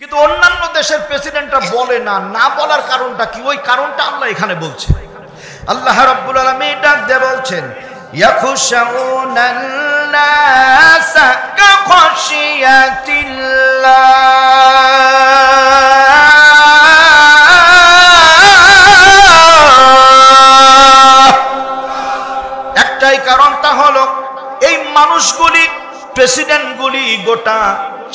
কিন্তু অন্যান্য দেশের প্রেসিডেন্টরা বলে না, না বলার কারণটা কি? ওই কারণটা আল্লাহ এখানে বলছে। আল্লাহ রাব্বুল আলামিন ডাক দিয়ে বলছেন, ইয়াখশাউনান নাস কাখাশিয়াতিল্লাহ। একটাই কারণটা হলো এই মানুষগুলি, প্রেসিডেন্টগুলি, গোটা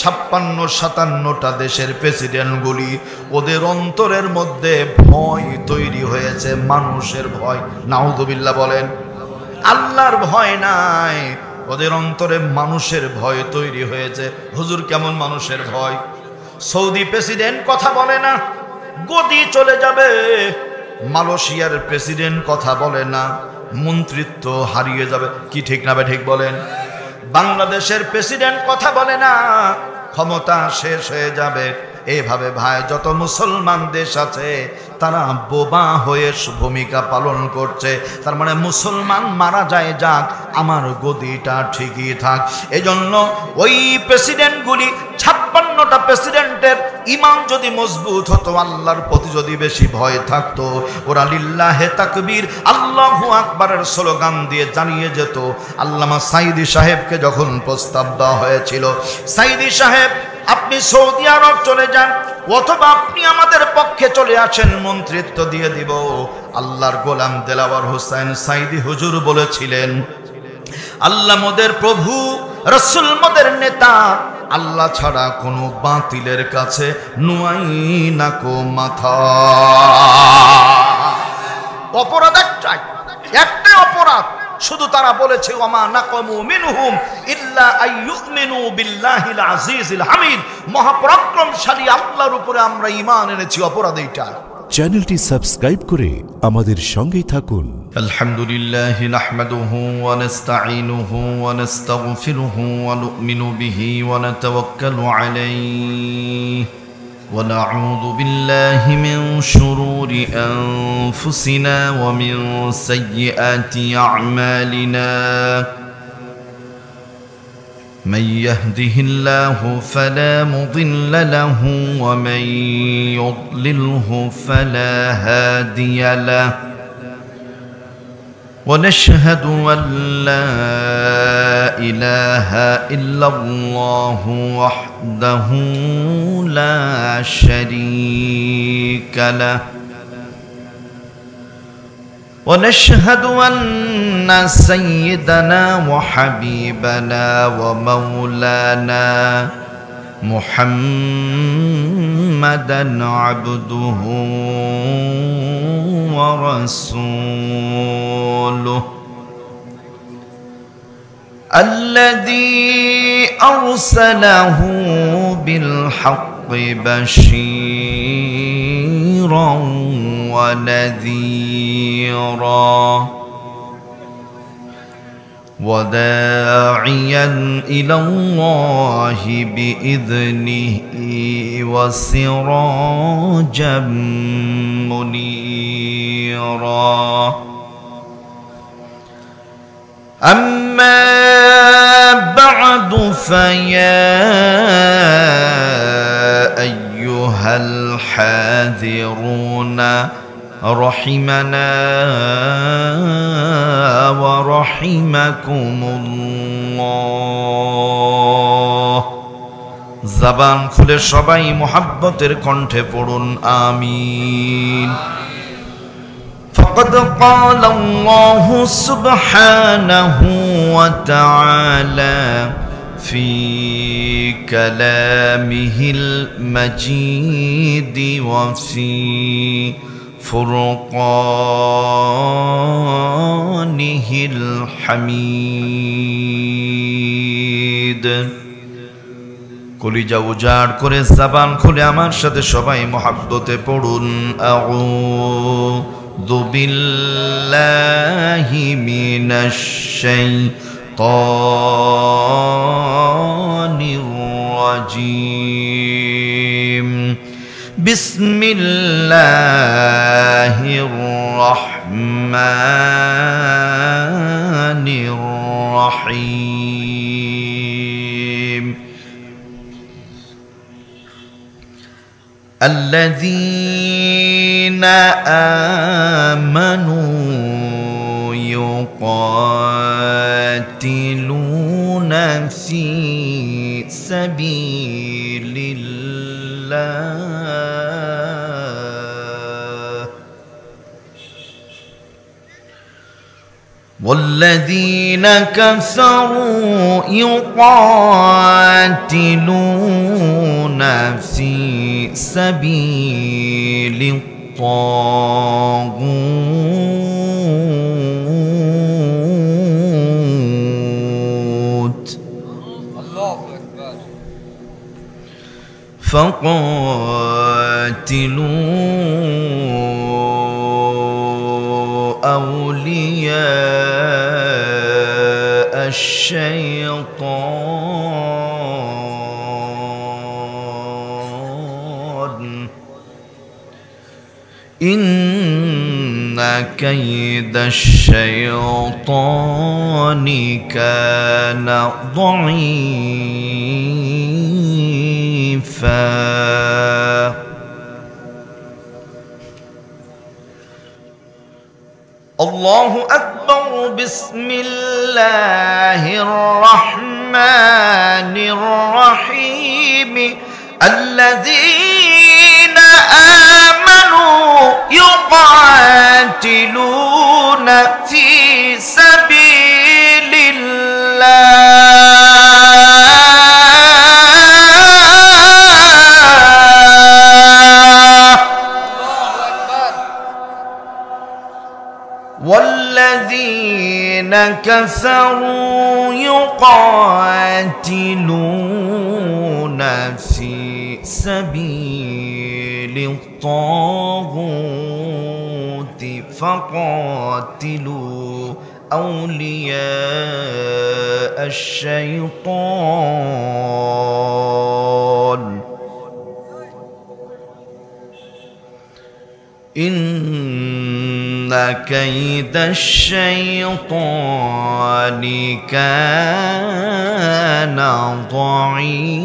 56-57টা দেশের প্রেসিডেন্টগুলি, ওদের অন্তরের মধ্যে ভয় তৈরি হয়েছে, মানুষের ভয়। নাউযুবিল্লাহ বলেন, আল্লাহর ভয় নাই, ওদের অন্তরে মানুষের ভয় তৈরি হয়েছে। হুজুর কেমন মানুষের ভয়? সৌদি প্রেসিডেন্ট কথা বলে না, গদি চলে যাবে। মালয়েশিয়ার প্রেসিডেন্ট কথা বলে না, মন্ত্রিত্ব হারিয়ে যাবে। কি ঠিক না ঠিক বলেন? বাংলাদেশের প্রেসিডেন্ট কথা বলে না, ক্ষমতা শেষ হয়ে যাবে। এইভাবে ভাই যত মুসলমান দেশ আছে তারা বোবা হয়ে ভূমিকা পালন করছে। তার মানে মুসলমান মারা যায় যাক, আমার গদিটা ঠিকই থাক। এজন্য ওই প্রেসিডেন্টগুলি, 56টা প্রেসিডেন্টের ইমান যদি মজবুত হতো, আল্লাহর প্রতি যদি বেশি ভয় থাকতো, ওরা লিল্লাহে তাকবীর, আল্লাহু আকবারের স্লোগান দিয়ে জানিয়ে যেত। আল্লামা সাইদি সাহেবকে যখন প্রস্তাব দেওয়া হয়েছিল, সাইদি সাহেব আপনি সৌদি আরব চলে যান, অথবা আপনি আমাদের পক্ষে চলে আসেন, মন্ত্রিত্ব দিয়ে দিব। আল্লাহর গোলাম দেলাওয়ার হোসেন সাইদি হুজুর বলেছিলেন, আল্লাহ মোদের প্রভু, রাসূল মোদের নেতা, আল্লাহ ছাড়া কোনো বাতিলের কাছে নুয়াই না কো মাথা। অপরাধ একটাই অপরাধ, শুধু তারা বলেছে ওমা নাকামু মিনহুম ইল্লা আইয়ুমিনু বিল্লাহিল আজিজিল হামিদ, মহাপরাক্রমশালী আল্লাহর উপরে আমরা ঈমান এনেছি। অপরাধ এইটা। চ্যানেলটি সাবস্ক্রাইব করে আমাদের সঙ্গেই থাকুন। আলহামদুলিল্লাহ নাহমাদুহু ওয়া নাস্তাঈনুহু ওয়া নাস্তাগফিরুহু ওয়া নু'মিনু বিহি ওয়া নাতাওয়াক্কালু আলাইহি ওয়া নাউযু বিল্লাহি মিন শুরুরি আনফুসিনা ওয়া মিন সাইয়্যাতি আ'মালিনা। من يهده الله فلا مضل له ومن يضلله فلا هادي له ونشهد أن لا إله إلا الله وحده لا شريك له ونشهد أن سيدنا وحبيبنا ومولانا محمدا عبده ورسوله الذي أرسله بالحق بشيرا ونذيرا وداعيا إلى الله بإذنه وسراجا منيرا. أما بعد فيا أيها الحاذرون رحمنا ورحمكم الله. জবান খুলে সবাই মুহাব্বতের কণ্ঠে পড়ুন আমিন। فقد قال الله سبحانه وتعالى في كلامه المجيد وفي فرقانه الحميد. কলিজা উজাড় করে জবান খুলে আমার সাথে সবাই মুহাব্বতে পড়ুন আউযু বিল্লাহি মিনাশ শাইতানির রাজিম. বিসমিল্লাহির রহমানির রহিম. الذين آمنوا يقاتلون في سبيل الله والذين كفروا يقاتلون في سبيل الطاغوت فقاتلوا أولياء الشيطان إن كيد الشيطان كان ضعيفا. الله أكبر. بسم الله الرحمن الرحيم. الذين آمنوا يقاتلون في سبيل الله والذين كفروا يقاتلون في سبيل الطاغوت فقاتلوا أولياء الشيطان إن كيد الشيطان كان ضعيفا.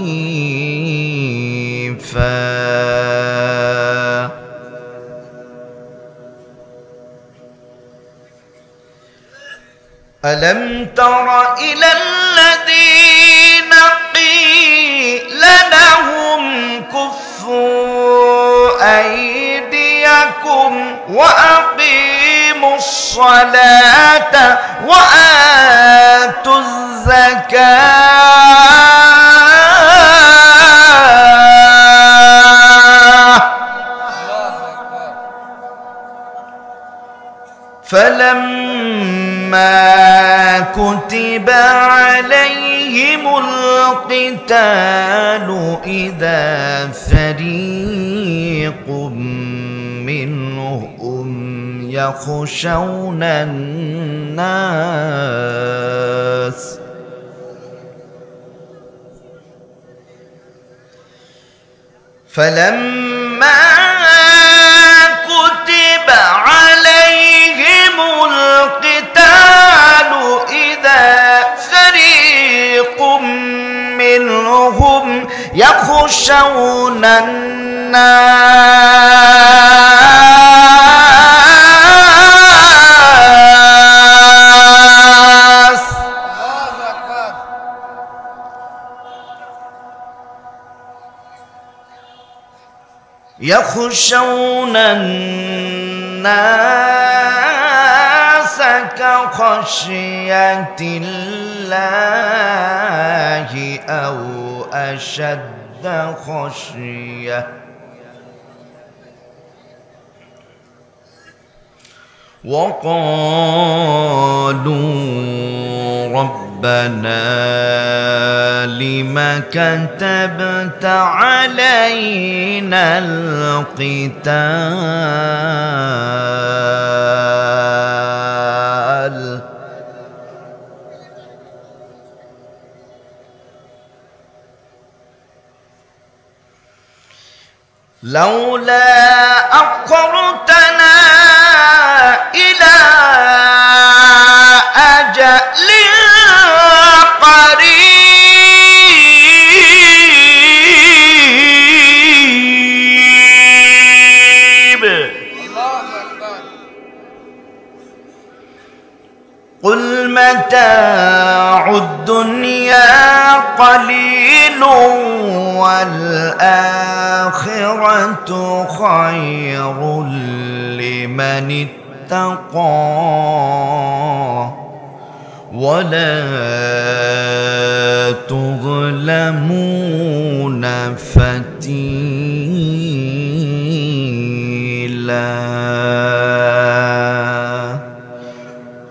ألم تر إلى الذين قيل لهم كفوا أيديكم وأقيموا الصلاة وآتوا الزكاة فلما كتب عليهم القتال إذا فريق منهم يخشون الناس فلما كتب عليهم القتال إذا فريق منهم يخشون الناس يخشون الناس كخشية الله أو أشد خشية وقالوا ربنا لم كتبت علينا القتال لولا أخرتنا إلى أجل قريب متاع الدنيا قليل والآخرة خير لمن اتقى ولا تظلمون فتيلا.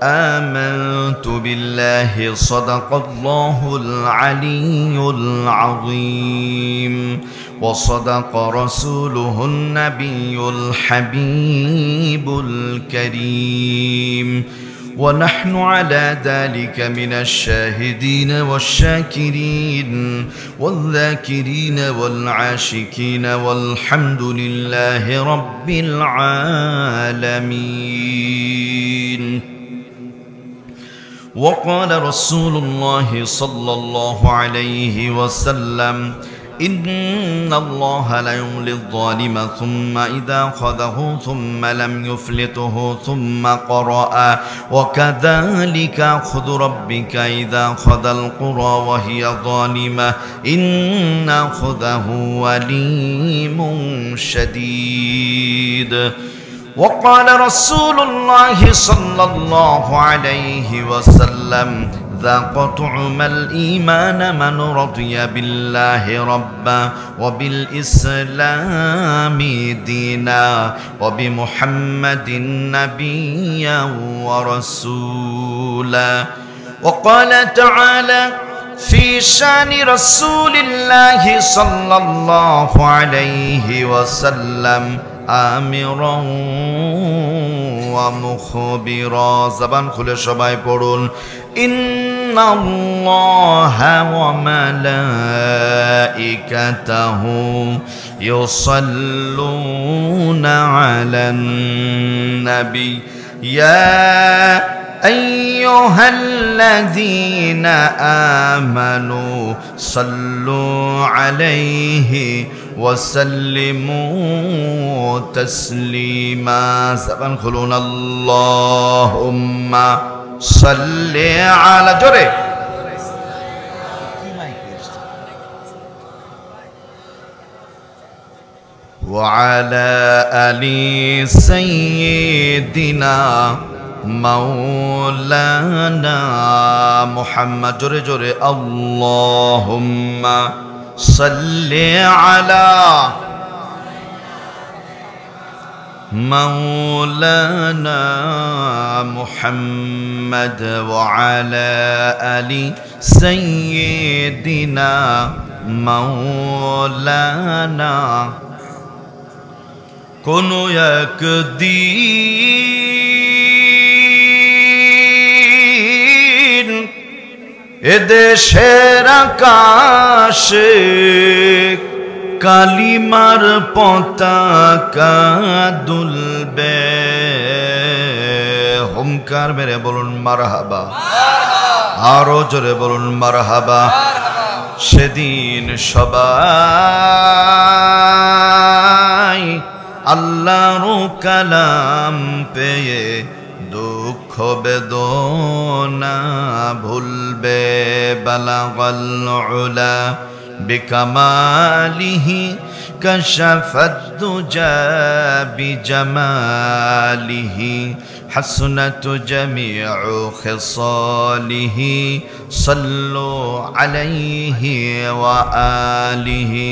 آمنت بالله صدق الله العلي العظيم وصدق رسوله النبي الحبيب الكريم ونحن على ذلك من الشاهدين والشاكرين والذاكرين والعاشقين والحمد لله رب العالمين. وقال رسول الله صلى الله عليه وسلم إن الله لا يملي الظالم ثم إذا أخذه ثم لم يفلته ثم قرأ وكذلك أخذ ربك إذا أخذ القرى وهي ظالمة إن أخذه أليم شديد. وقال رسول الله صلى الله عليه وسلم ذاق طعم الإيمان من رضي بالله ربا وبالإسلام دينا وبمحمد نبيا ورسولا. وقال تعالى في شان رسول الله صلى الله عليه وسلم آمرا ومخبرا. زبان খুলে সবাই পড়ুন إن الله وملائكته يصلون على النبي يا أيها الذين آمنوا صلوا عليه وسلموا تسليما. زبان খুলুন اللهم صل على جري وعلى آل سيدنا مولانا محمد. جري جري اللهم صل على مولانا محمد وعلى آل سيدنا مولانا. কোনো একদিন এদেশের আকাশে কালিমার পতাকা দুলবে। হুমকার মেরে বলুন মারহাবা, আরো জোরে বলুন মারহাবা। সেদিন সবাই আল্লাহর কালাম পেয়ে দুঃখ বেদনা ভুলবে। বালাগাল উলা বিকামালিহি কাশাফাদ দুজা বিজামালিহি হাসনাতু জামিউ খিসালিহি সাল্লু আলাইহি ওয়া আলিহি।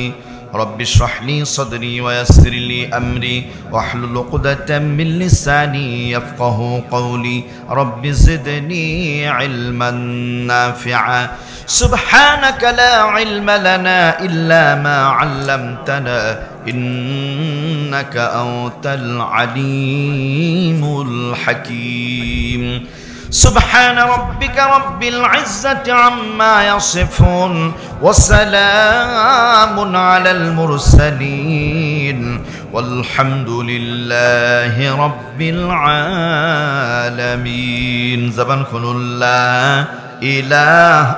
رب اشرح لي صدري ويسر لي أمري واحلل عقدة من لساني يفقه قولي رب زدني علما نافعا سبحانك لا علم لنا إلا ما علمتنا إنك أنت العليم الحكيم. سبحان ربك رب العزة عما يصفون وسلام على المرسلين والحمد لله رب العالمين. زبان خلو لا إله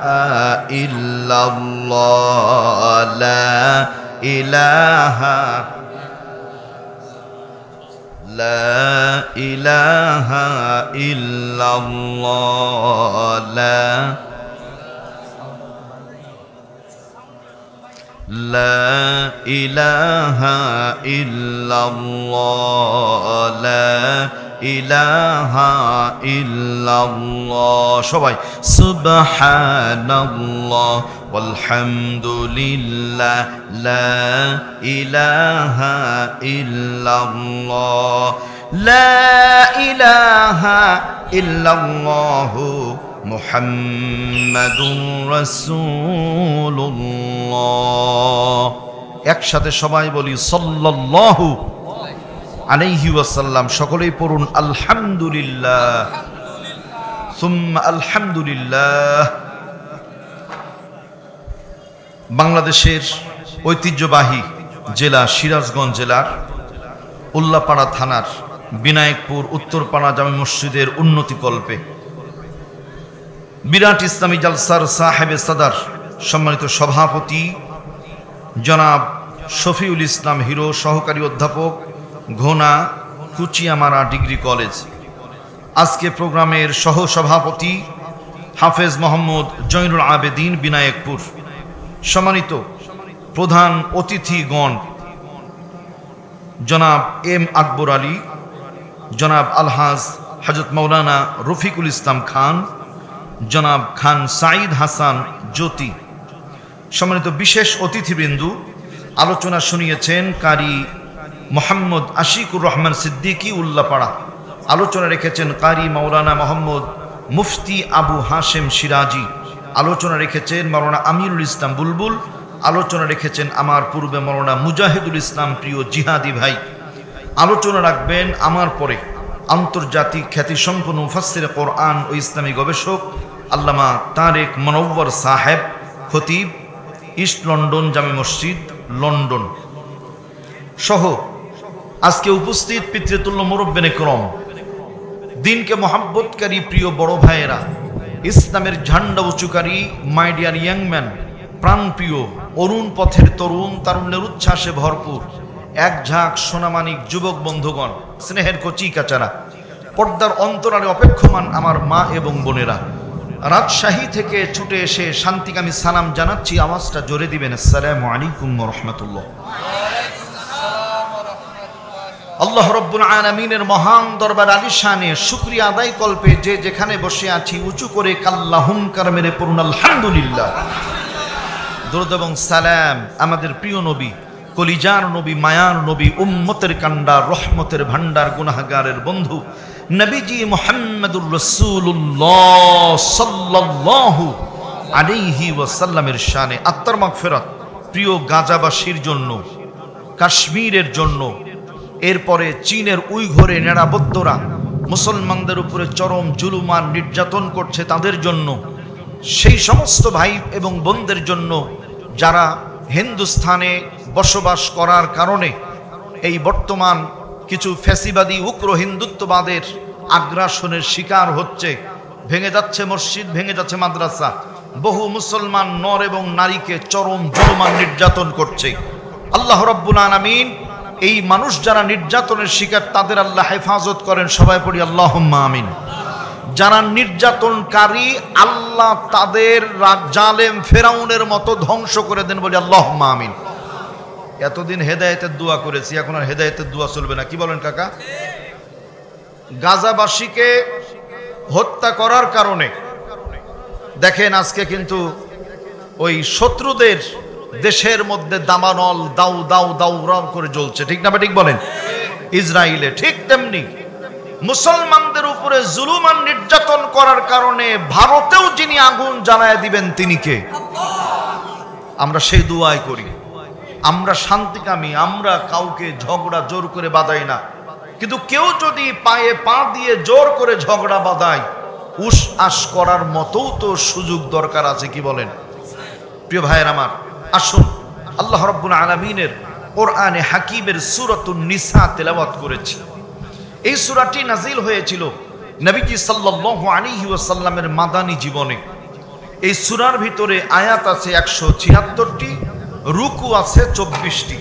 إلا الله لا إله লা ইলাহা ইল্লাল্লাহ, লা ইলাহা ইল্লাল্লাহ, লা ইলাহা ইল্লাল্লাহ। সবাই সুবহানাল্লাহ ওয়ালহামদুলিল্লাহ, লা ইলাহা ইল্লাল্লাহ, লা ইলাহা ইল্লাল্লাহ মুহাম্মাদুর রাসূলুল্লাহ। একসাথে সবাই বলি সাল্লাল্লাহু আলাইহি ওয়াসাল্লাম। সকলেই পড়ুন আলহামদুলিল্লাহ সুম্মা আলহামদুলিল্লাহ। বাংলাদেশের ঐতিহ্যবাহী জেলা সিরাজগঞ্জ জেলার উল্লাপাড়া থানার বিনায়কপুর উত্তরপাড়া জামে মসজিদের উন্নতিকল্পে বিরাট ইসলামী জালসার সাহেবে সাদার সম্মানিত সভাপতি জনাব শফিউল ইসলাম হিরো, সহকারী অধ্যাপক, ঘোনা, কুচিয়ামারা ডিগ্রি কলেজ। আজকে প্রোগ্রামের সহ সভাপতি হাফেজ মোহাম্মদ জয়নুল আবেদিন, বিনায়কপুর। সম্মানিত প্রধান অতিথিগণ জনাব এম আকবর আলী, জনাব আলহাজ হযরত মাওলানা রফিকুল ইসলাম খান, জনাব খান সাঈদ হাসান জ্যোতি। সম্মানিত বিশেষ অতিথিবৃন্দু, আলোচনা শুনিয়েছেন কারি মোহাম্মদ আশিকুর রহমান সিদ্দিকী উল্লাপাড়া। আলোচনা রেখেছেন কারি মাওলানা মোহাম্মদ মুফতি আবু হাশেম সিরাজি। আলোচনা রেখেছেন মাওলানা আমিরুল ইসলাম বুলবুল। আলোচনা রেখেছেন আমার পূর্বে মাওলানা মুজাহিদুল ইসলাম, প্রিয় জিহাদি ভাই। আলোচনা রাখবেন আমার পরে আন্তর্জাতিক খ্যাতিসম্পন্ন মুফাসসিরে কোরআন ও ইসলামী গবেষক আল্লামা তারেক মনওয়ার সাহেব, খতিব, ইস্ট লন্ডন জামে মসজিদ, লন্ডন সহ আজকে উপস্থিত পিতৃতুল্য মুরব্বিনে کرام, দিনকে মহাব্বতকারী প্রিয় বড় ভাইয়েরা, ইসলামের ঝান্ডা উঁচুকারী মাই ডিয়ার ইয়াং ম্যান, প্রাণপ্রিয় অরুণ পথের তরুণ, তারুণ্যের উচ্ছ্বাসে ভরপুর এক ঝাঁক সোনামানিক যুবক বন্ধুগণ, স্নেহের কচি কাচারা, পর্দার অন্তরালে অপেক্ষমান আমার মা এবং বোনেরা, রাজশাহী থেকে ছুটে এসে শান্তিকামী সালাম জানাচ্ছি। আওয়াজটা জোরে দিবেন। আসসালামু আলাইকুম ওয়া রাহমাতুল্লাহ। আল্লাহ রাব্বুল আলামিনের মহান দরবার আলিশানে শুকরিয়া আদায় কল্পে যে যেখানে বসে আছি উঁচু করে কাল্লাহুমকার মেরে পড়ুন আলহামদুলিল্লাহ। দরুদ এবং সালাম আমাদের প্রিয় নবী, কলিজার নবী, মায়ার নবী, উম্মতের কান্ডার, রহমতের ভান্ডার, গুনাহগারের বন্ধু নবীজি মুহাম্মদুর রাসূলুল্লাহ সাল্লাল্লাহু আলাইহি ওয়াসাল্লামের শানে আত্মার মাগফিরাত, প্রিয় গাজাবাসীর জন্য, কাশ্মীরের জন্য, এরপরে চীনের উইঘুরে নেড়াবদ্ধরা মুসলমানদের উপরে চরম জুলুম আর নির্যাতন করছে তাদের জন্য, সেই সমস্ত ভাই এবং বোনদের জন্য যারা হিন্দুস্থানে বসবাস করার কারণে এই বর্তমান কিছু ফ্যাসিবাদী উগ্র হিন্দুত্ববাদের আগ্রাসনের শিকার হচ্ছে। ভেঙে যাচ্ছে মসজিদ, ভেঙে যাচ্ছে মাদ্রাসা, বহু মুসলমান নর এবং নারীকে চরম জুলুম আর নির্যাতন করছে। আল্লাহ রাব্বুল আলামিন এই মানুষ যারা নির্যাতনের শিকার তাদের আল্লাহ হেফাজত করেন। সবাই পড়ি আল্লাহুম্মা আমিন। যারা নির্যাতনকারী আল্লাহ তাদের জালেম ফেরাউনের মতো ধ্বংস করে দেন, বলি আল্লাহুম্মা আমিন। এতদিন হেদায়েতের দোয়া করেছি, এখন আর হেদায়েতের দোয়া চলবে না, কি বলেন কাকা? গাজাবাসীকে হত্যা করার কারণে দেখেন আজকে কিন্তু ওই শত্রুদের দেশের মধ্যে দাবানল দাউ দাউ দাউ রাউ করে জ্বলছে, ঠিক না? ঠিক বলেন। ইসরায়েলে ঠিক তেমনি মুসলমানদের উপরে জুলুম আর নির্যাতন করার কারণে ভারতেও যিনি আগুন জ্বালায় দিবেন তিনি কে? আমরা সেই দুয়াই করি। আমরা শান্তিকামী, আমরা কাউকে ঝগড়া জোর করে বাঁধাই না, কিন্তু কেউ যদি পায়ে পা দিয়ে জোর করে ঝগড়া বাঁধায়, উস আস করার মতো তো সুযোগ দরকার আছে, কি বলেন? প্রিয় ভাইয়ের আমার, আসুন আল্লাহ রাব্বুল আলামিনের কোরআনে হাকিমের সূরাতুন নিসা তেলাওয়াত করেছি। এই সূরাটি নাজিল হয়েছিল নবীজি সাল্লাল্লাহু আলাইহি ওয়াসাল্লামের মাদানী জীবনে। এই সূরার ভিতরে আয়াত আছে 176টি, রুকু আছে 24টি।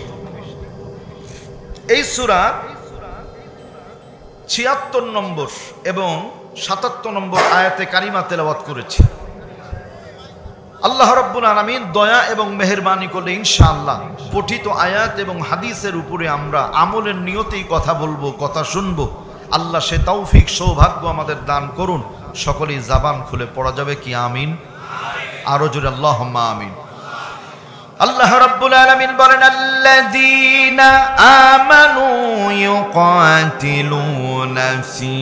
এই সূরা ৭৬ নম্বর এবং ৭৭ নম্বর আয়াতে কারিমা তেলাওয়াত করেছি। আল্লাহ রাব্বুল আলামিন দয়া এবং মেহেরবানি করলে ইনশাআল্লাহ পঠিত আয়াত এবং হাদিসের উপরে আমরা আমলের নিয়তেই কথা বলবো, কথা শুনবো। আল্লাহ সে তৌফিক সৌভাগ্য আমাদের দান করুন। সকলেই জবান খুলে পড়া যাবে কি আমিন? আরো জোরে আল্লাহুম্মা আমিন। আল্লাহ রাব্বুল আলামিন বলেন, আল্লাযীনা আমানু ইউকাতিলুনা ফি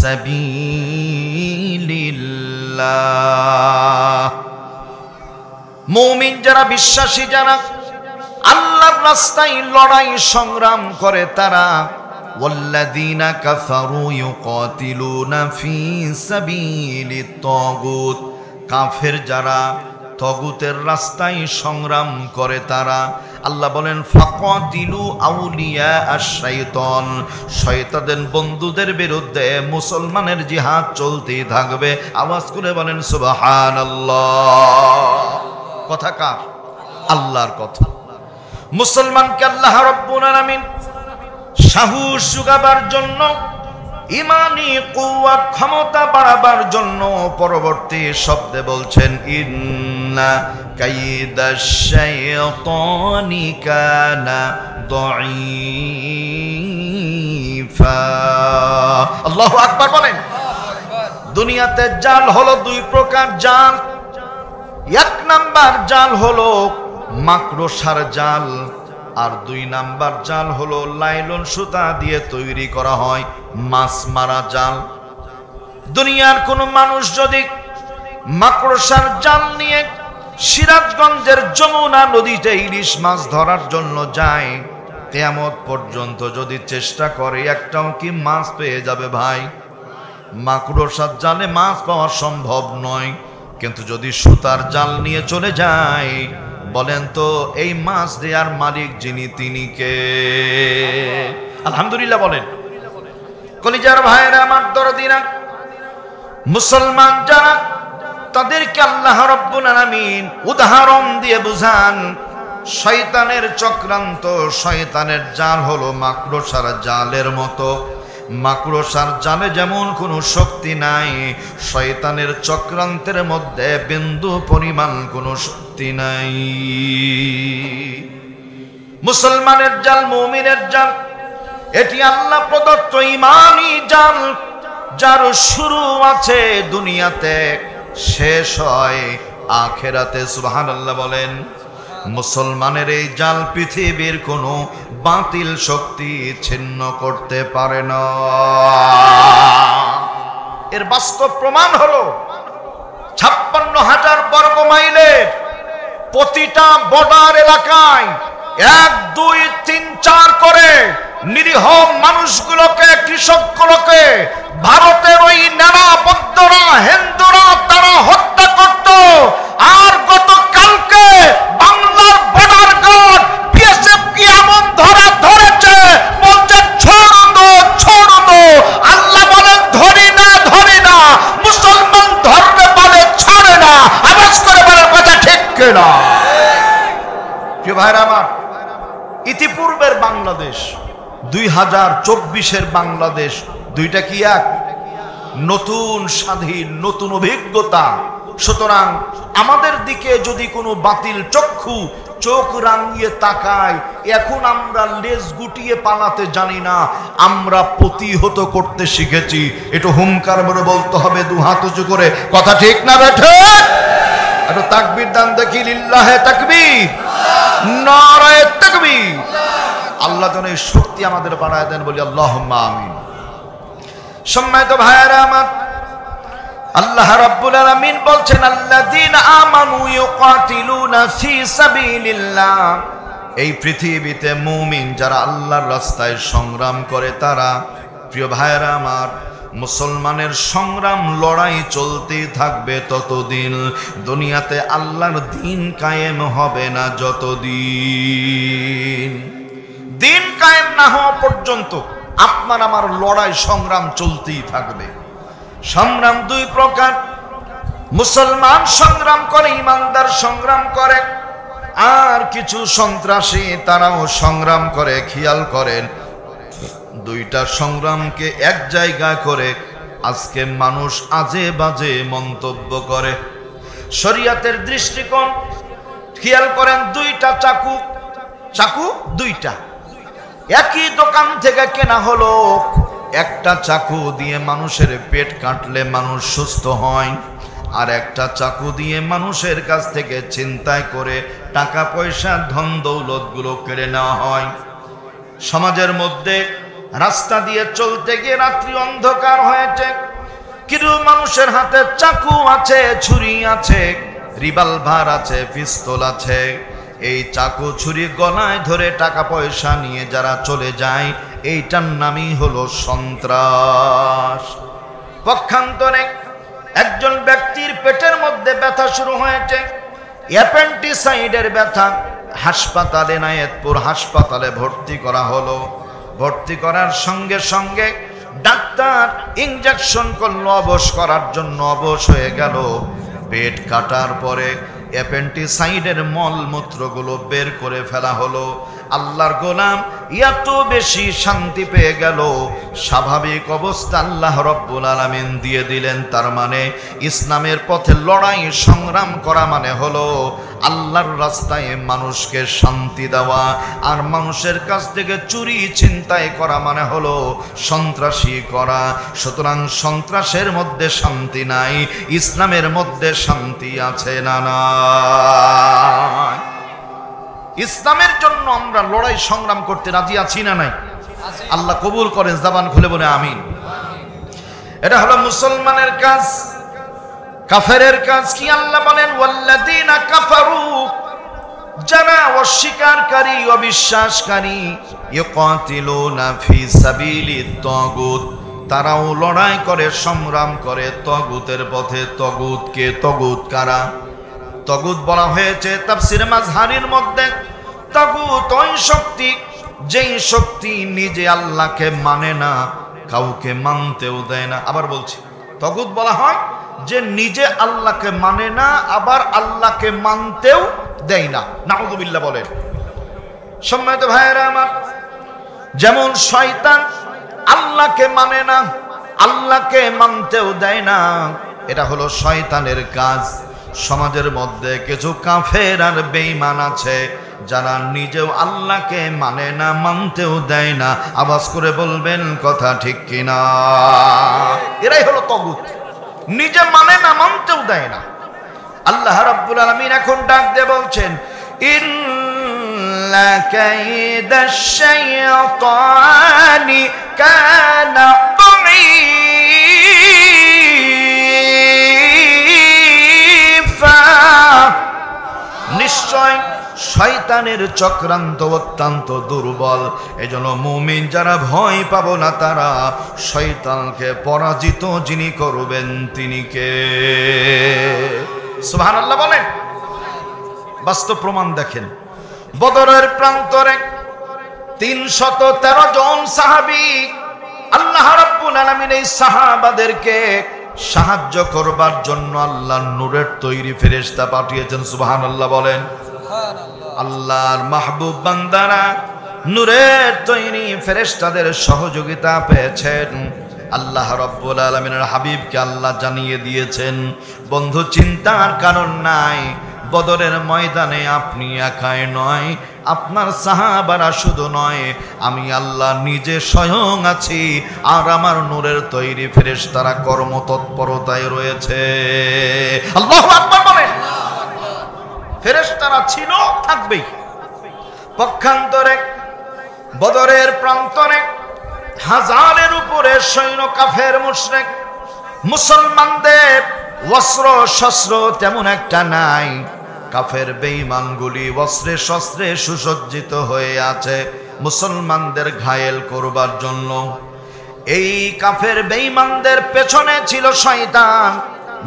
সাবিলিল্লাহ। মুমিন যারা, বিশ্বাসী যারা আল্লাহর রাস্তায় লড়াই সংগ্রাম করে তারা, ওয়াল্লাযীনা কাফারু ইউকাতিলুনা ফি সাবিলিত তাগুত। কাফের যারা তাগুতের রাস্তায় সংগ্রাম করে তারা, আল্লাহ বলেন ফাকাতিলু আউলিয়া আশ-শাইতান। শয়তানের বন্ধুদের বিরুদ্ধে মুসলমানের জিহাদ চলতেই থাকবে। আওয়াজ করে বলেন সুবহানাল্লাহ। কথা কার? আল্লাহর কথা। মুসলমানকে আল্লাহ রাব্বুল আলামিন সাহস যোগাবার জন্য, ইমানি কুওয়াত ক্ষমতা বাড়াবার জন্য পরবর্তী শব্দে বলছেন ইন্না কাইদাশ শাইতানি কানা দাঈফা। আল্লাহু আকবার বলেন। দুনিয়াতে জাল হলো দুই প্রকার জাল। এক নাম্বার জাল হলো মাকড়সার জাল, আর দুই নাম্বার জাল হলো লাইলন সুতা দিয়ে তৈরি করা হয় মাছ মারা জাল। দুনিয়ার কোন মানুষ যদি মাকড়সার জাল নিয়ে সিরাজগঞ্জের যমুনা নদীতে ইলিশ মাছ ধরার জন্য যায়, কিয়ামত পর্যন্ত যদি চেষ্টা করে একটাও কি মাছ পেয়ে যাবে ভাই? মাকড়সার জালে মাছ পাওয়া সম্ভব নয়। কিন্তু যদি সুতার জাল নিয়ে চলে যায়, বলেন তো এই মাছ দেয়ার মালিক যিনি, তিনি কে? আলহামদুলিল্লাহ বলেন। কলিজার ভাইরা আমার দরদিরা, মুসলমান যারা, তাদেরকে আল্লাহ রাব্বুল আলামিন উদাহরণ দিয়ে বুঝান। শয়তানের চক্রান্ত, শয়তানের জাল হলো মাকড়সার জালের মতো। মাকড়সার জালে যেমন কোনো শক্তি নাই, শয়তানের চক্রান্তের মধ্যে বিন্দু পরিমাণ কোনো শক্তি নাই। মুসলমানের জাল, মুমিনের জাল, এটি আল্লাহ প্রদত্ত ইমানি জাল, যার শুরু আছে দুনিয়াতে, শেষ হয় আখিরাতে। সুবহানাল্লাহ বলেন। মুসলমানের এই জাল পৃথিবীর কোনো বাতিল শক্তি ছিন্ন করতে পারে না। এর বাস্তব প্রমাণ হলো 56,000 বর্গ মাইলের প্রতিটা বর্ডার এলাকায় 1, 2, 3, 4 করে নিরীহ মানুষগুলোকে, কৃষকগুলোকে ভারতের ওই নেনাবদ্ধরা, হিন্দুরা তারা হত্যা করত। আর গতকালকে বাংলার বর্ডার গার্ড বিএসএফ কি এমন ধরেছে, বলছে ছোড় দো। আল্লাহ বলেন ধরি না, মুসলমান ধরতে বলে ছাড়ে না। আওয়াজ করে বলার কথা ঠিক কিনা? প্রিয় ভাইরা আমার, ইতিপূর্বের বাংলাদেশ, 2024-এর বাংলাদেশ, দুইটা কি এক? নতুন স্বাধীন, নতুন অভিজ্ঞতা। সুতরাং আমাদের দিকে যদি কোনো বাতিল চক্ষু চোখ রাঙিয়ে তাকায়, এখন আমরা লেজ গুটিয়ে পালাতে জানি না, আমরা প্রতিহত করতে শিখেছি। একটু হুঙ্কার বলে বলতে হবে, দু হাত উঁচু করে। কথা ঠিক না বেঠে? একটু তাকবীর দান দেখি। লিল্লাহে তাকবীর, নারায়ে তাকবীর। আল্লাহ যেন এই শক্তি আমাদের বাড়ায় দেন, বলি আল্লাহুম্মা আমিন। সম্মানিত ভাইয়েরা আমার, আল্লাহ রাব্বুল আলামিন বলছেন আল্লাযীনা আমানু ইউকাতিলুনা ফি সাবিলিল্লাহ। এই পৃথিবীতে মুমিন যারা আল্লাহর রাস্তায় সংগ্রাম করে তারা, প্রিয় ভাইয়েরা আমার, মুসলমানের সংগ্রাম লড়াই চলতেই থাকবে ততদিন। দুনিয়াতে আল্লাহর দ্বীন কায়েম হবে না যতদিন। দ্বীন কায়েম না হওয়া পর্যন্ত আপনার আমার লড়াই সংগ্রাম চলতেই থাকবে। সংগ্রাম দুই প্রকার। মুসলমান সংগ্রাম করে, ইমানদার সংগ্রাম করে, আর কিছু সন্ত্রাসী তারাও সংগ্রাম করে। খেয়াল করেন, দুইটা সংগ্রামকে এক জায়গায় করে আজকে মানুষ আজে বাজে মন্তব্য করে। শরীয়তের দৃষ্টিকোণ খেয়াল করেন, দুইটা চাকু দুইটা একই দোকান থেকে কেনা হলো। একটা চাকু দিয়ে মানুষের পেট কাটলে মানুষ সুস্থ হয়, আর একটা চাকু দিয়ে মানুষের কাছ থেকে ছিনতাই করে টাকা পয়সা ধন দৌলত গুলো কেড়ে নেওয়া হয়। সমাজের মধ্যে রাস্তা দিয়ে চলতে গিয়ে রাত্রি অন্ধকার হয়েছে, কিছু মানুষের হাতে চাকু আছে, ছুরি আছে, রিভলভার আছে, পিস্তল আছে। এই চাকু ছুরি গলায় ধরে টাকা পয়সা নিয়ে যারা চলে যায়, এইটার নামই হলো সন্ত্রাস। পক্ষান্তরে একজন ব্যক্তির পেটের মধ্যে ব্যথা শুরু হয়েছে, অ্যাপেন্ডিসাইডের ব্যথা, হাসপাতালে নায়েতপুর হাসপাতালে ভর্তি করা হলো। ভর্তি করার সঙ্গে সঙ্গে ডাক্তার ইনজেকশন করলো অবশ করার জন্য, অবশ হয়ে গেল। পেট কাটার পরে অ্যাপেন্ডিসাইডের মলমূত্রগুলো বের করে ফেলা হলো। আল্লাহর গোলাম এত বেশি শান্তি পেয়ে গেল, স্বাভাবিক অবস্থা আল্লাহ রব্বুল আলামিন দিয়ে দিলেন। তার মানে ইসলামের পথে লড়াই সংগ্রাম করা মানে হলো আল্লাহর রাস্তায় মানুষকে শান্তি দেওয়া, আর মানুষের কাছ থেকে চুরি ছিনতাই করা মানে হলো সন্ত্রাসী করা। সুতরাং সন্ত্রাসের মধ্যে শান্তি নাই, ইসলামের মধ্যে শান্তি আছে না না? ইসলামের জন্য আমরা লড়াই সংগ্রাম করতে রাজি আছি না নাই? আল্লাহ কবুল করেন, জবান খুলে বলে আমিন। এটা হলো মুসলমানের কাজ। কাফেরের কাজ কি? আল্লাহ বলেন ওয়াল্লাযীনা কাফারু, যারা অস্বীকারী অবিশ্বাসকারী, ইউকাতিলুনা ফি সাবিলিত তাগুত, তারাও লড়াই করে সংগ্রাম করে তাগুতের পথে। তাগুতকে, তাগুত কারা? তাগুত বলা হয়েছে তাফসীরে মাজহারির মধ্যে, তাগুত ওই শক্তি যেই শক্তি নিজে আল্লাহকে মানে না, কাউকে মানতেও দেয় না। আবার বলছি, তাগুত বলা হয় যে নিজে আল্লাহকে মানে না, আবার আল্লাহকে মানতেও দেয় না। নাউযুবিল্লাহ বলেন। সম্মানিত ভাইয়েরা আমার, যেমন শয়তান আল্লাহকে মানে না, আল্লাহকে মানতেও দেয় না, এটা হলো শয়তানের কাজ। সমাজের মধ্যে কিছু কাফের আর বেঈমান আছে, যারা নিজেও আল্লাহকে মানে না, মানতেও দেয় না। আওয়াজ করে বলবেন কথা ঠিক কিনা? এরাই হলো তাগুত, নিজে মানে না, মানতেও দেয় না। আল্লাহ রাব্বুল আলামিন এখন ডাক দিয়ে বলছেন, ইন্না কাইদাশ শাইতানি কানা দাঈফা, নিশ্চয় শয়তানের চক্রান্ত অত্যন্ত দুর্বল। এজন্য মুমিন যারা ভয় পাবো না, তারা শয়তানকে পরাজিত যিনি করবেন তিনি কে? সুবহানাল্লাহ বলেন। বাস্তব প্রমাণ দেখেন, বদরের প্রান্তরে 313 জন সাহাবী, আল্লাহ রাব্বুল আলামিন এই সাহাবাদেরকে সাহায্য করবার জন্য আল্লাহর নূরের তৈরি ফেরেশতা পাঠিয়েছেন। সুবহানাল্লাহ বলেন। আল্লাহর মাহবুব বান্দারা নূরের তৈরি ফেরেশতাদের সহযোগিতা পেয়েছেন। আল্লাহ রাব্বুল আলামিনের হাবিবকে আল্লাহ জানিয়ে দিয়েছেন, বন্ধু চিন্তার কারণ নাই, বদরের ময়দানে আপনি একাই নয়, আপনার সাহাবারা শুধু নয়, আমি আল্লাহ নিজে স্বয়ং আছি, আর আমার নূরের তৈরি ফেরেশতারা কর্মতৎপরতায় রয়েছে। আল্লাহু আকবার বলেন। ফেরেশতারা ছিল, থাকবেই। পক্ষান্তরে বদরের প্রান্তরে হাজারের উপরে সৈন্য কাফের মুশরিক, মুসলমানদের অস্ত্র শস্ত্র তেমন একটা নাই। কাফের বেঈমানগুলি অস্ত্রে শস্ত্রে সুসজ্জিত হয়ে আছে মুসলমানদের ঘায়েল করবার জন্য। এই কাফের বেঈমানদের পেছনে ছিল শয়তান,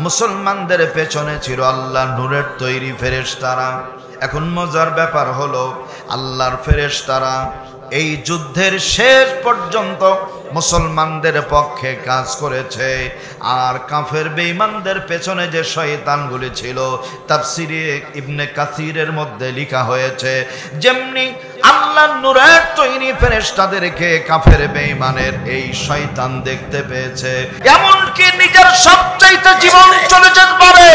মুসলমানদের পেছনে ছিল আল্লাহ নূরের তৈরি ফেরেশতারা। এখন মজার ব্যাপার হলো, আল্লাহর ফেরেশতারা এই যুদ্ধের শেষ পর্যন্ত মুসলমানদের পক্ষে কাজ করেছে, আর কাফের বেঈমানদের পেছনে যে শয়তানগুলি ছিল, তাফসিরে ইবনে কাসিরের মধ্যে লেখা হয়েছে, যেমনি আল্লাহ নূরের তৈরি ফেরেশতাদেরকে কাফের বেঈমানের এই শয়তান দেখতে পেয়েছে। এমনকি নিজের সবচাইতে জীবন চলে যেতে পারে,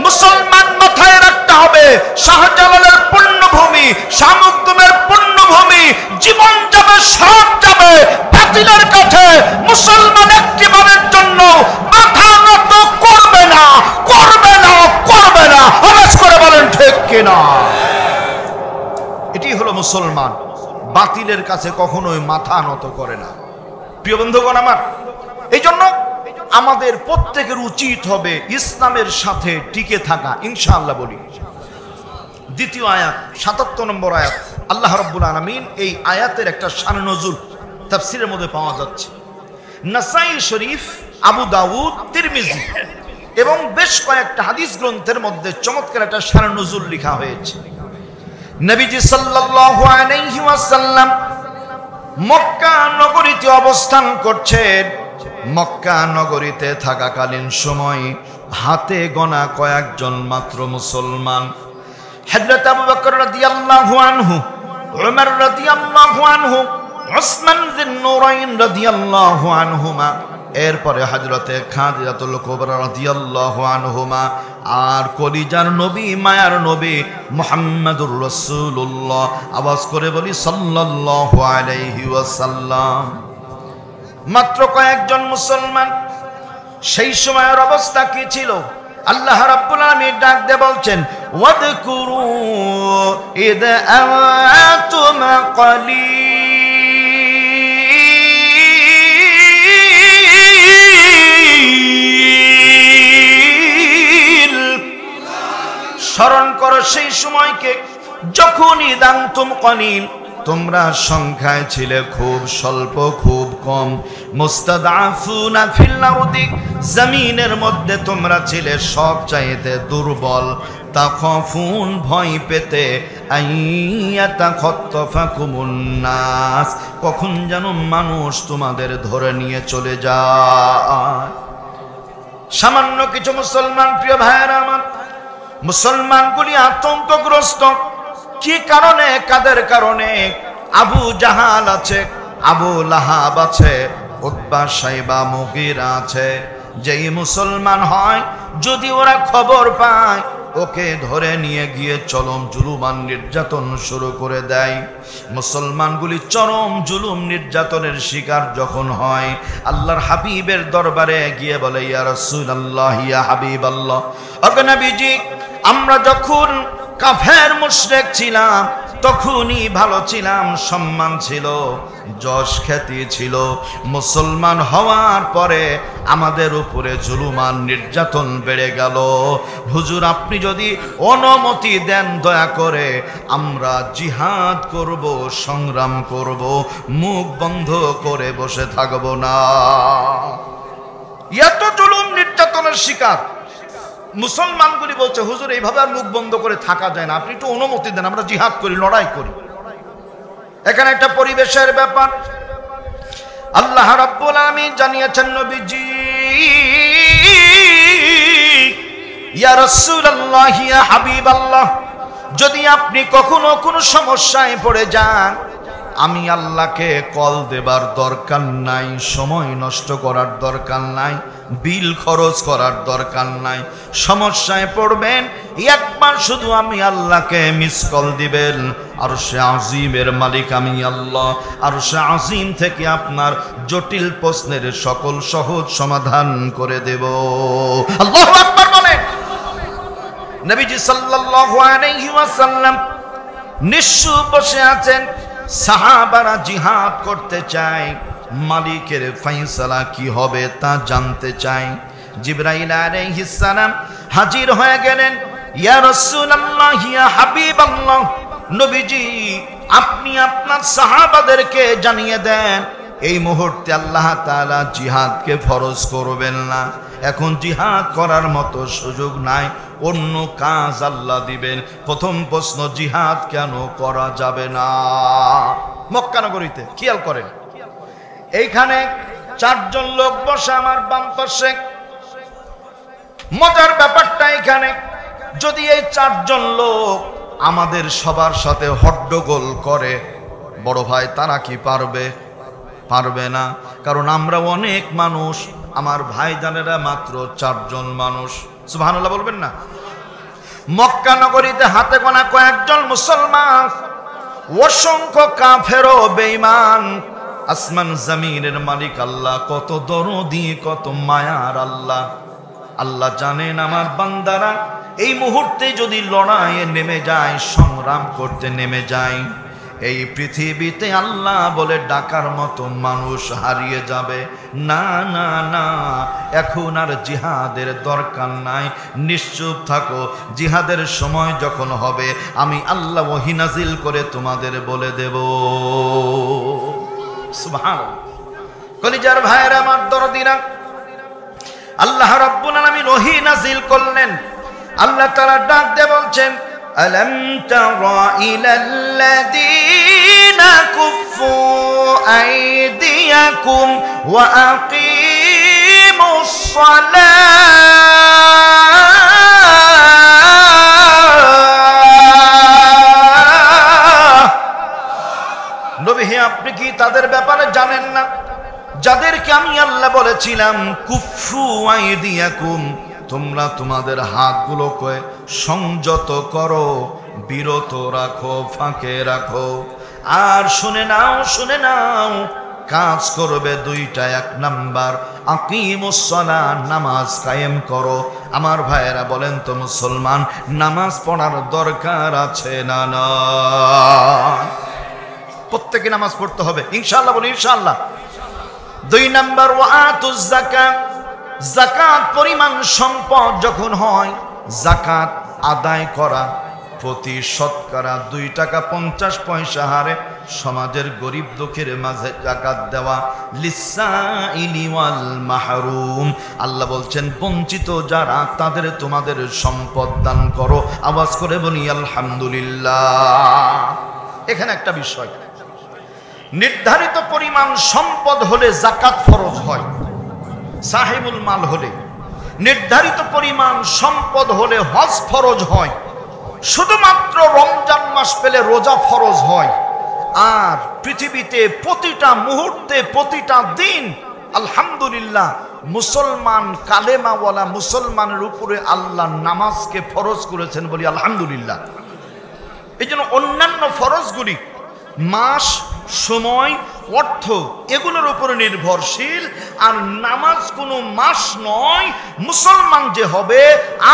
মুসলমান মাথায় রাখতে হবে শাহজালালের পুণ্যভূমি, শামুকদমের পুণ্যভূমি, জীবন যাবে সব যাবে, বাতিলের কাছে মুসলমান একটিবারের জন্য মাথা নত করবে না, করবে না, করবে না। আওয়াজ করে বলেন ঠিক কিনা? এটি হলো মুসলমান, বাতিলের কাছে কখনোই মাথা নত করে না। প্রিয় বন্ধুগণ আমার, এই জন্য আমাদের প্রত্যেকের উচিত হবে ইসলামের সাথে টিকে থাকা, ইনশাআল্লাহ। বলি দ্বিতীয় আয়াত, ৭৭ নম্বর আয়াত, আল্লাহ রাব্বুল আলামিন এই আয়াতের একটা শান নজুল তাফসীরের মধ্যে পাওয়া যাচ্ছে। নাসাই শরীফ, আবু দাউদ, তিরমিজি এবং বেশ কয়েকটা হাদিস গ্রন্থের মধ্যে চমৎকার একটা শান নজুল লেখা হয়েছে। নবীজি সাল্লাল্লাহু আলাইহি ওয়াসাল্লাম মক্কা নগরীতে অবস্থান করছেন। মক্কা নগরীতে থাকাকালীন সময় হাতে গোনা কয়েকজন মাত্র মুসলমান, হযরত আবু বকর রাদিয়াল্লাহু আনহু, উমর রাদিয়াল্লাহু আনহু, উসমান যিন-নূরাইন রাদিয়াল্লাহু আনহুমা, এরপরে হযরতে খাদিজাতুল কুবরা রাদিয়াল্লাহু আনহুমা, আর কলিজার নবী, মায়ার নবী মুহাম্মদুর রাসূলুল্লাহ, আওয়াজ করে বলি সাল্লাল্লাহু আলাইহি ওয়াসাল্লাম। মাত্র কয়েকজন মুসলমান। সেই সময়ের অবস্থা কি ছিল? আল্লাহ রাব্বুল আলামিন ডাক দিয়ে বলছেন, ওয়াদকুরু ইদ আনতুম কলিল, স্মরণ করো সেই সময়কে যখন ইদান্তুম কলিল, তোমরা সংখ্যায় ছিলে খুব স্বল্প, খুব কম। মুস্তাদআফুনা ফিল আরদি, জমিনের মধ্যে তোমরা ছিলে সবচাইতে দুর্বল। তাখাফুন, ভয় পেতে, আইয়াতাখাত্তাফাকুমুন নাস, কখন যেন মানুষ তোমাদের ধরে নিয়ে চলে যায়। সামান্য কিছু মুসলমান, প্রিয় ভাইয়েরা আমার, মুসলমানগুলি আতঙ্কগ্রস্ত। কি কারণে? কাদের কারণে? আবু জাহাল আছে, আবু লাহাব আছে, উতবা, শাইবা, মুগীরা আছে। যেই মুসলমান হয়, যদি ওরা খবর পায়, ওকে ধরে নিয়ে গিয়ে চরম জুলুম আর নির্যাতন শুরু করে দেয়। মুসলমানগুলি চরম জুলুম নির্যাতনের শিকার যখন হয়, আল্লাহর হাবিবের দরবারে গিয়ে বলে, ইয়া রাসূলুল্লাহ, ইয়া হাবিবাল্লাহ, ওগো নবীজি, আমরা যখন কাফের মুশরিক ছিলাম তখনই ভালো ছিলাম, সম্মান ছিল, যশ খ্যাতি ছিল। মুসলমান হওয়ার পরে আমাদের উপরে জুলুম আর নির্যাতন বেড়ে গেল। হুজুর, আপনি যদি অনুমতি দেন, দয়া করে আমরা জিহাদ করব, সংগ্রাম করব, মুখ বন্ধ করে বসে থাকব না। এত জুলুম নির্যাতনের শিকার মুসলমানগুলি বলছে, হুজুর এইভাবে আর মুখ বন্ধ করে থাকা যায় না, আপনি একটু অনুমতি দেন, আমরা জিহাদ করি, লড়াই করি। এখানে একটা পরিবেশের ব্যাপার। আল্লাহ রাব্বুল আলামিন জানিয়েছেন, নবীজি, ইয়া রাসূলুল্লাহ, ইয়া হাবিবাল্লাহ, যদি আপনি কখনো কোনো সমস্যায় পড়ে যান, আমি আল্লাহকে কল দেবার দরকার নাই, সময় নষ্ট করার দরকার নাই, বিল খরচ করার দরকার নাই। সমস্যায় পড়বেন, একবার শুধু আমি আল্লাহকে মিস কল দিবেন, আরশে আজিমের মালিক আমি আল্লাহ, আরশে আজিম থেকে আপনার জটিল প্রশ্নের সকল সহজ সমাধান করে দেব। আল্লাহু আকবার বলেন। নবীজি সাল্লাল্লাহু আলাইহি ওয়াসাল্লাম নিশ্চুপ বসে আছেন। সাহাবারা জিহাদ করতে চায়, মালিকের ফয়সালা কি হবে তা জানতে চায়। জিবরাইল আলাইহিস সালাম হাজির হয়ে গেলেন। ইয়া রাসূলুল্লাহ, ইয়া হাবিবাল্লাহ, নবীজি, আপনি আপনার সাহাবাদেরকে জানিয়ে দেন, এই মুহূর্তে আল্লাহ তাআলা জিহাদকে ফরজ করবেন না, এখন জিহাদ করার মতো সুযোগ নাই, অন্য কাজ আল্লাহ দিবেন। প্রথম প্রশ্ন, জিহাদ কেন করা যাবে না? মক্কা নগরীতে খেয়াল করেন, এইখানে চারজন লোক বসে আমার বাম পাশে। মজার ব্যাপারটা এখানে, যদি এই চারজন লোক আমাদের সবার সাথে হট্টগোল করে, বড় ভাই তারা কি পারবে? পারবে না, কারণ আমরা অনেক মানুষ, আমার ভাইজানেরা মাত্র 4 জন মানুষ। সুবহানাল্লাহ বলবেন না? মক্কা নগরীতে হাতে গোনা কয়েকজন মুসলমান, অসংখ্য কাফের ও বেঈমান। আসমান জমিনের মালিক আল্লাহ কত দরদি, কত মায়ার আল্লাহ। আল্লাহ জানেন আমার বান্দারা এই মুহূর্তে যদি লড়াইয়ে নেমে যায়, সংগ্রাম করতে নেমে যায়, এই পৃথিবীতে আল্লাহ বলে ডাকার মতো মানুষ হারিয়ে যাবে। না না না, এখন আর জিহাদের দরকার নাই, নিশ্চুপ থাকো। জিহাদের সময় যখন হবে আমি আল্লাহ ওহী নাজিল করে তোমাদের বলে দেব। সুবহানাল্লাহ। কলিজার ভাইয়েরা আমার দরদিরা, আল্লাহ রাব্বুল আলামিন ওহী নাজিল করলেন। আল্লাহ তাআলা ডাক দিয়ে বলছেন, আলম তারা ইলাল্লাযীনা কুফফু আইদিয়াকুম ওয়া আকিমুস সালাহ। নবী হে, আপনি কি তাদের ব্যাপারে জানেন না যাদেরকে আমি আল্লাহ বলেছিলাম কুফফু আইদিয়াকুম, তোমরা তোমাদের হাতগুলোকে সংযত করো, বিরত রাখো, ফাঁকে রাখো। আর শুনে নাও, শুনে নাও, কাজ করবে দুইটা। 1 নাম্বার আকিমুস সালাহ, নামাজ কায়েম করো। আমার ভাইয়েরা বলেন তো মুসলমান, নামাজ পড়ার দরকার আছে না? না, প্রত্যেকে নামাজ পড়তে হবে ইনশাআল্লাহ। বলি ইনশাআল্লাহ। 2 নাম্বার ওয়াতুজ যাকাত, যাকাত পরিমাণ সম্পদ যখন হয়, যাকাত আদায় করা, প্রতি শতকরা 2 টাকা 50 পয়সা হারে সমাজের গরিব দুঃখীর মাঝে যাকাত দেওয়া। লিসাইলি ওয়াল মাহরুম, আল্লাহ বলছেন বঞ্চিত যারা, তাদের তোমাদের সম্পদ দান করো। আওয়াজ করে বলি আলহামদুলিল্লাহ। এখানে একটা বিষয়, নির্ধারিত পরিমাণ সম্পদ হলে যাকাত ফরজ হয়, সাহেবুল মাল হলে, নির্ধারিত পরিমাণ সম্পদ হলে হজ ফরজ হয়, শুধুমাত্র রমজান মাস পেলে রোজা ফরজ হয়। আর পৃথিবীতে প্রতিটা মুহূর্তে, প্রতিটা দিন আলহামদুলিল্লাহ মুসলমান, কালেমাওয়ালা মুসলমানের উপরে আল্লাহ নামাজকে ফরজ করেছেন, বলি আলহামদুলিল্লাহ। এই জন্য অন্যান্য ফরজগুলি মাস, সময়, অর্থ এগুলোর উপরে নির্ভরশীল। আর নামাজ কোনো মাস নয়। মুসলমান যে হবে,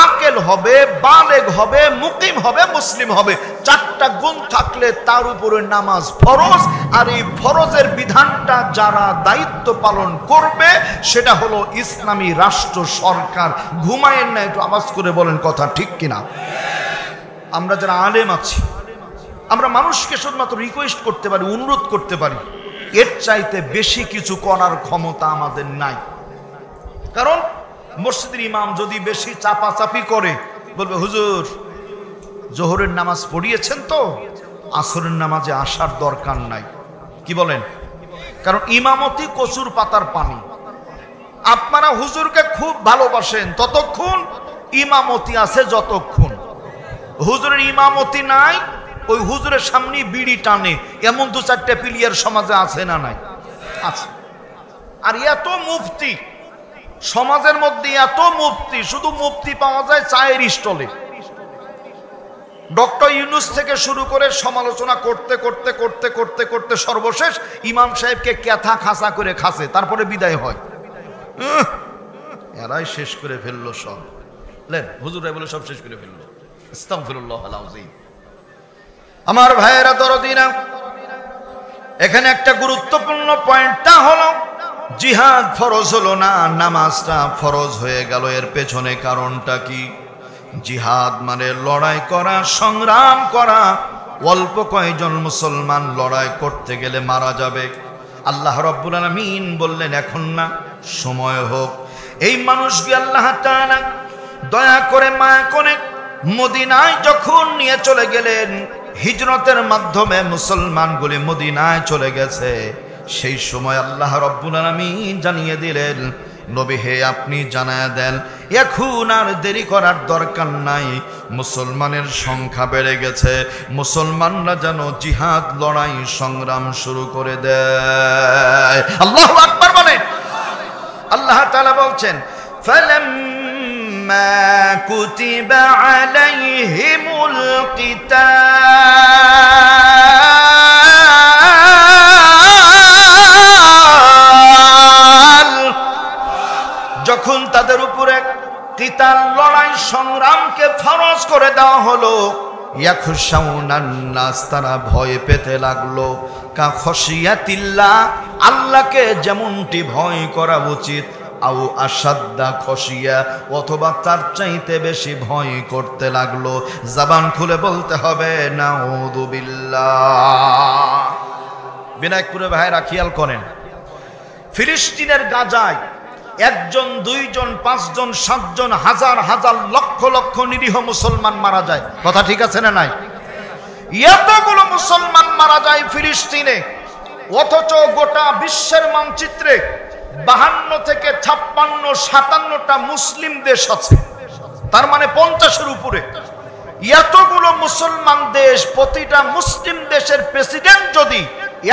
আকেল হবে, বালেগ হবে, মুকিম হবে, মুসলিম হবে, 4টা গুণ থাকলে তার উপরে নামাজ ফরজ। আর এই ফরজের বিধানটা যারা দায়িত্ব পালন করবে সেটা হলো ইসলামী রাষ্ট্র সরকার। ঘুমায়েন না, একটু আওয়াজ করে বলেন কথা ঠিক কিনা? আমরা যারা আলেম আছি, আমরা মানুষকে শুধুমাত্র রিকোয়েস্ট করতে পারি, অনুরোধ করতে পারি, এর চাইতে বেশি কিছু করার ক্ষমতা আমাদের নাই। কারণ মসজিদের ইমাম যদি বেশি চাপাচাপি করে, বলবে হুজুর জোহরের নামাজ পড়িয়েছেন তো, আসরের নামাজে আসার দরকার নাই। কি বলেন? কারণ ইমামতি কচুর পাতার পানি। আপনারা হুজুরকে খুব ভালোবাসেন ততক্ষণ, ইমামতি আছে যতক্ষণ। হুজুরের ইমামতি নাই, ওই হুজুরের সামনে বিড়ি টানে, এমন 2-4টা প্লেয়ার সমাজে আছে না নাই? আছে। আর এত মুফতি সমাজের মধ্যে, এত মুফতি, শুধু মুফতি পাওয়া যায় চায়ের স্টলে। ডক্টর ইউনুস থেকে শুরু করে সমালোচনা করতে করতে করতে করতে করতে সর্বশেষ ইমাম সাহেবকে ক্যাথা খাসা করে খাসে, তারপরে বিদায় হয়। এরাই শেষ করে ফেললো সব। হুজুরাই বলে সব শেষ করে ফেললো। আস্তাগফিরুল্লাহ আল-আযীম। আমার ভাইয়েরা দরদিনা, এখানে একটা গুরুত্বপূর্ণ পয়েন্টটা হলো জিহাদ ফরজ হলো না, নামাজটা ফরজ হয়ে গেল। এর পেছনে কারণটা কি? জিহাদ মানে লড়াই করা, সংগ্রাম করা। অল্প কয়েকজন মুসলমান লড়াই করতে গেলে মারা যাবে। আল্লাহ রাব্বুল আলামিন বললেন এখন না, সময় হোক। এই মানুষকে আল্লাহ তাআলা দয়া করে, মায়া করে মদিনায় যখন নিয়ে চলে গেলেন, হিজরতের মাধ্যমে মুসলমানগুলি মদিনায় চলে গেছে। সেই সময় আল্লাহ রাব্বুল আলামিন জানিয়ে দিলেন, নবী হে আপনি জানায়া দেন এখন আর দেরি করার দরকার নাই। মুসলমানের সংখ্যা বেড়ে গেছে, মুসলমানরা যেন জিহাদ লড়াই সংগ্রাম শুরু করে দেয়। আল্লাহু আকবার বলে। আল্লাহ তাআলা বলছেন ফালাম্মা কুতিবা আলাইহিমুল কিতাল, যখন তাদের উপরে কিতাল লড়াই সংগ্রামকে ফরজ করে দেওয়া হলো, ইয়াখশাউনান নাস, তারা ভয় পেতে লাগলো, কা খশিয়াতিল্লাহ, আল্লাহকে যেমনটি ভয় করা উচিত, আও আসাদ্দা খশিয়া, অথবা তার চাইতে বেশি ভয় করতে লাগলো। জবান খুলে বলতে হবে নাউযুবিল্লাহ। বিনায়কপুরে ভাইরা খেয়াল করেন, ফিলিস্তিনের গাজায় একজন, দুইজন, পাঁচজন, সাতজন, হাজার হাজার, লক্ষ লক্ষ নিরীহ মুসলমান মারা যায়। কথা ঠিক আছে না নাই? এতগুলো মুসলমান মারা যায় ফিলিস্তিনে, অথচ গোটা বিশ্বের মানচিত্রে 52 থেকে 56, 57টা মুসলিম দেশ আছে, তার মানে 50-এর উপরে। এতগুলো মুসলমান দেশ, প্রতিটা মুসলিম দেশের প্রেসিডেন্ট যদি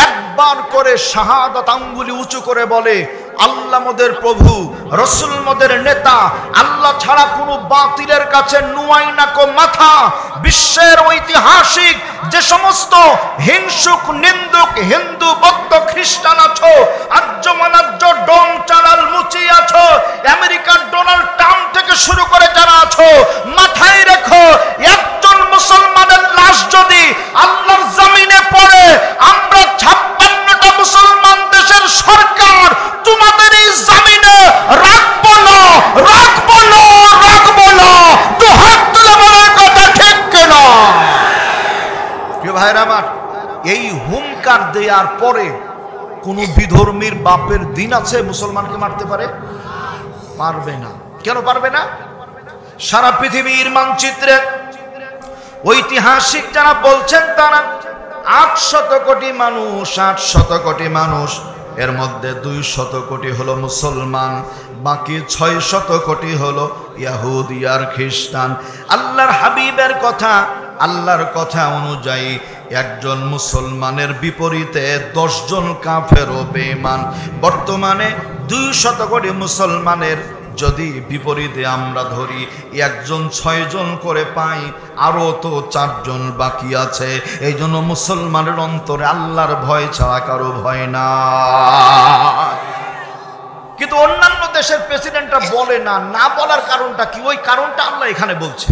একবার করে শাহাদাত আঙ্গুলি উঁচু করে বলে আল্লাহ মোদের প্রভু, রসুল মোদের নেতা, আল্লাহ ছাড়া কোনো বাতিলের কাছে নুয়াই না কো মাথা, বিশ্বের ঐতিহাসিক যে সমস্ত হিংসুক, নিন্দুক, হিন্দু, বৌদ্ধ, খ্রিস্টান আছো, আর্যমানার্য, ডোম, চালাল, মুচি আছো, আমেরিকার ডোনাল্ড ট্রাম্প থেকে শুরু করে যারা আছো, মাথায় রেখো, একজন মুসলমানের লাশ যদি আল্লাহর জমিনে পড়ে, আমরা 56টা মুসলমান দেশের সরকার তোমাদের এই জমিনে রাখবো না, রাখবো না, রাখবো না। তো হাত তুলে বলার কথা ঠিক কিনা? প্রিয় ভাইরা আমার, এই হুঙ্কার দেওয়ার পরে কোন বিধর্মীর বাপের দিন আছে মুসলমানকে মারতে পারে? পারবে না। কেন পারবে না? সারা পৃথিবীর মানচিত্রে ঐতিহাসিক যারা বলছেন, তারা 800 কোটি মানুষ, 800 কোটি মানুষ, এর মধ্যে 200 কোটি হলো মুসলমান, বাকি 600 কোটি হলো ইহুদি আর খ্রিস্টান। আল্লাহর হাবিবের কথা, আল্লাহর কথা অনুযায়ী একজন মুসলমানের বিপরীতে 10 জন কাফের ও বেঈমান। বর্তমানে 200 কোটি মুসলমানের যদি বিপরীতে আমরা ধরি, একজন 6 জন করে পাই, আরো তো 4 জন বাকি আছে। এই জন্য মুসলমানের অন্তরে আল্লাহর ভয় ছাড়া কারো ভয় না। কিন্তু অন্যান্য দেশের প্রেসিডেন্টরা বলে না, না বলার কারণটা কি? ওই কারণটা আল্লাহ এখানে বলছে।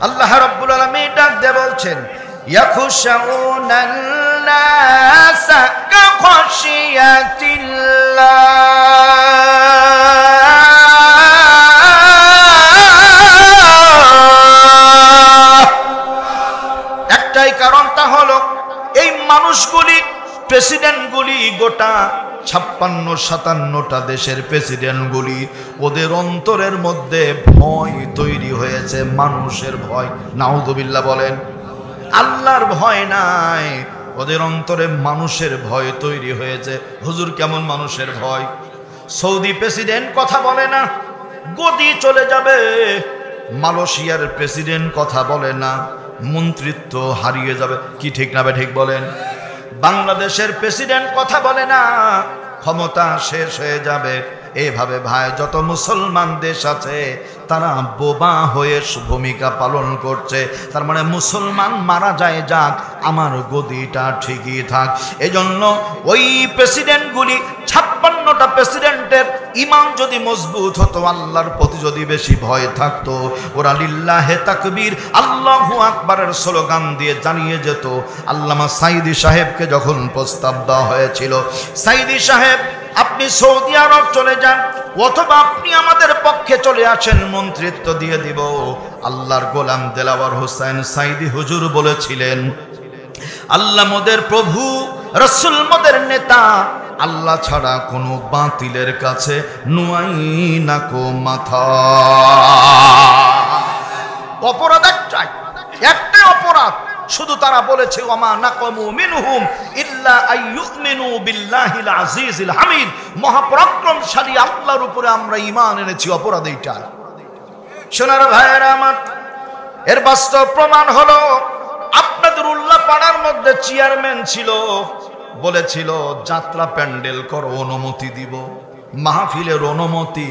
আল্লাহ রাব্বুল আলামিন ডাক দিয়ে বলছেন, ইয়াখশাউনান নাস কা খাশিয়াতিল্লাহ। একটাই কারণটা হলো, এই মানুষগুলি, প্রেসিডেন্টগুলি, গোটা 56-57টা দেশের প্রেসিডেন্টগুলি, ওদের অন্তরের মধ্যে ভয় তৈরি হয়েছে, মানুষের ভয়। নাউযুবিল্লাহ বলেন। আল্লাহর ভয় নাই, ওদের অন্তরে মানুষের ভয় তৈরি হয়েছে। হুজুর কেমন মানুষের ভয়? সৌদি প্রেসিডেন্ট কথা বলে না, গদি চলে যাবে। মালয়েশিয়ার প্রেসিডেন্ট কথা বলে না, মন্ত্রিত্ব হারিয়ে যাবে। কি ঠিক না বে ঠিক বলেন? বাংলাদেশের প্রেসিডেন্ট কথা বলে না, ক্ষমতা শেষ হয়ে যাবে। এইভাবে ভাই, যত মুসলমান দেশ আছে তারা বোবা হয়ে ভূমিকা পালন করছে। তার মানে মুসলমান মারা যায়, যাক, আমার গদিটা ঠিকই থাক। এজন্য ওই প্রেসিডেন্টগুলি, 56টা প্রেসিডেন্টের ইমান যদি মজবুত হতো, আল্লাহর প্রতি যদি বেশি ভয় থাকতো, ওরা লিল্লাহে তাকবীর, আল্লাহু আকবারের স্লোগান দিয়ে জানিয়ে যেত। আল্লামা সাইদি সাহেবকে যখন প্রস্তাব দেওয়া হয়েছিল, সাইদি সাহেব আপনি সৌদি আরব চলে যান, অথবা আপনি আমাদের পক্ষে চলে আসেন, মন্ত্রিত্ব দিয়ে দিব। আল্লাহর গোলাম দেলাওয়ার হোসেন সাইদি হুজুর বলেছিলেন, আল্লাহ মোদের প্রভু, রসুল মোদের নেতা, আল্লাহ ছাড়া কোনো বাতিলের কাছে নুয়াই না কো মাথা। অপরাধ একটাই অপরাধ, শুধু তারা বলেছে ওমা নাকামু মিনহুম ইল্লা আইয়ুমিনু বিল্লাহিল আজিজিল হামিদ, মহাপরাক্রমশালী আল্লাহর উপরে আমরা ঈমান এনেছি। অপরাধ এইটা। সোনার ভাইয়েরা আমার, এর বাস্তব প্রমাণ হলো আপনাদের উল্লাপাড়ার মধ্যে চেয়ারম্যান ছিল, বলেছিল যাত্রা প্যান্ডেল করো, অনুমতি দিব, মাহফিলের অনুমতি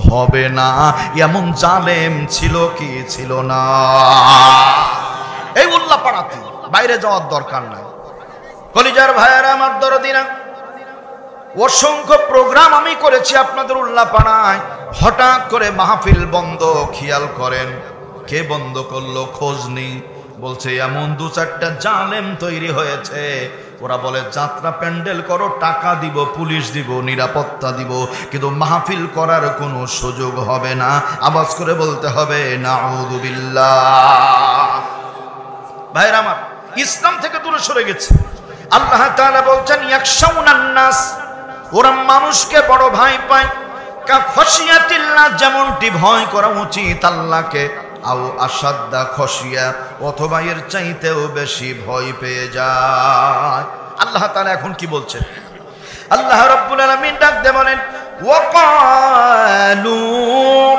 হবে না। এমন জালেম ছিল কি ছিল না? এই উল্লাপাড়াতে বাইরে যাওয়ার দরকার নাই। কলিজার ভাইয়েরা আমার, দরদিনা, অসংখ্য প্রোগ্রাম আমি করেছি আপনাদের উল্লাপাড়ায়। হঠাৎ করে মাহফিল বন্ধ, খেয়াল করেন কে বন্ধ করলো? খোঁজ নেই। বলছে এমন 2-4টা জালেম তৈরি হয়েছে, ওরা বলে যাত্রা প্যান্ডেল করো, টাকা দিব, পুলিশ দিব, নিরাপত্তা দিব, কিন্তু মাহফিল করার কোনো সুযোগ হবে না। আওয়াজ করে বলতে হবে নাউযুবিল্লাহ। ভাইরা আমার, ইসলাম থেকে দূরে সরে গেছে। আল্লাহ তাআলা বলছেন ইয়াখশাউনান নাস, ওরা মানুষকে বড় ভয় পায়। কা খশিয়াতিল্লাহ, যেমনটি ভয় করা উচিত আল্লাহকে, আও আসাদ্দা খশিয়া, অথবা এর চাইতেও বেশি ভয় পেয়ে যায়। আল্লাহ তাআলা এখন কি বলছেন? আল্লাহ রাব্বুল আলামিন ডাক দিয়ে বলেন ওয়াকালু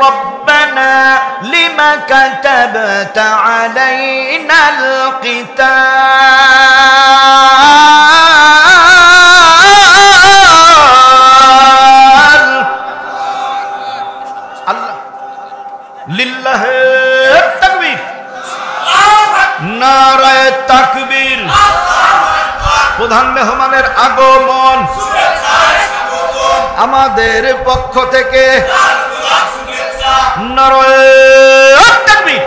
রব্বানা লিমা কাতাবতা আলাইনাল কিতাব। আল্লাহ লিল্লাহি তাকবীর, নারায়ে তাকবীর। প্রধান মেহমানের আগমন, আমাদের পক্ষ থেকে নারায়ে তাকবীর।